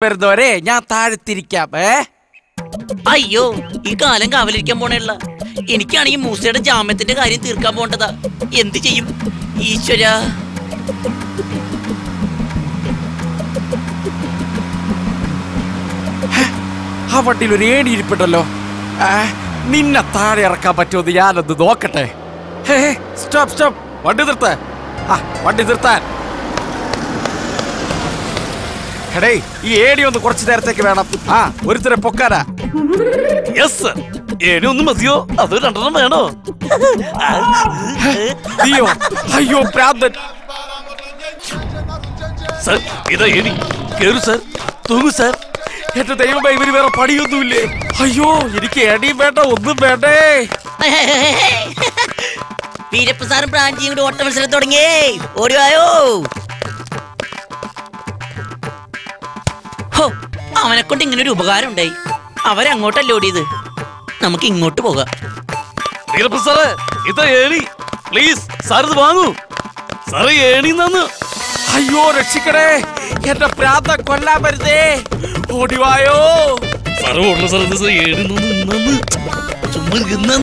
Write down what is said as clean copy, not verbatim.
വരുന്നവരെ ഞാൻ താഴത്തിരിക്കാം. അയ്യോ, ഈ കാലം കാവലിരിക്കാൻ പോണല്ല. എനിക്കാണെങ്കിൽ മൂസയുടെ ജാമ്യത്തിന്റെ കാര്യം തീർക്കാൻ പോണ്ടതാ. എന്ത് ചെയ്യും ഈശ്വര? ആ വണ്ടിയിൽ ഒരു ഏണി ഇരിപ്പുണ്ടല്ലോ. നിന്നെ താഴെ ഇറക്കാൻ പറ്റുമെന്ന് ഞാനൊന്ന് നോക്കട്ടെ. സ്റ്റോപ്പ് സ്റ്റോപ്പ്, വണ്ടി നിർത്ത. വണ്ടി നിർത്താൻ. എടേ, ഈ ഏണി ഒന്ന് കുറച്ചു നേരത്തേക്ക് വേണം. ഒരുത്തരെ പൊക്കാനാ. യെസ്, ഏണി ഒന്ന് മതിയോ അത് രണ്ടെണ്ണം വേണോ? നീയോ? അയ്യോ പ്രാന്തൻ. സർ, ഇതാ ഏണി. കേറു സർ, തൂങ്ങു സർ. എന്റെ ദൈവമേ, ഇവര് വേറെ പണിയൊന്നുമില്ലേ? അയ്യോ, എനിക്ക് ഏണിയും വേണ്ട, ഒന്നും വേണ്ടേ. വീരപ്പ സാറും പ്രാഞ്ചിയും കൂടി ഓട്ട മത്സരം തുടങ്ങിയേ. ഓടിവായോ. അവനെ കൊണ്ട് ഇങ്ങനെ ഒരു ഉപകാരം ഉണ്ടായി. അവരങ്ങോട്ടല്ലേ ഓടിയത്, നമുക്ക് ഇങ്ങോട്ട് പോകാം. വീരപ്പ സാറേ, ഇതാ ഏണി. പ്ലീസ് സാർ ഇത് വാങ്ങൂ. സാറേ, ഏണി നന്ന്. അയ്യോ രക്ഷിക്കണേ, എന്റെ പ്രാന്ത കൊല്ലാൻ വരുന്നേ. ഓടിവായോ. സാറ് ഓടുന്ന സ്ഥലത്ത് ഏണി നന്ന് ചുമ്മാ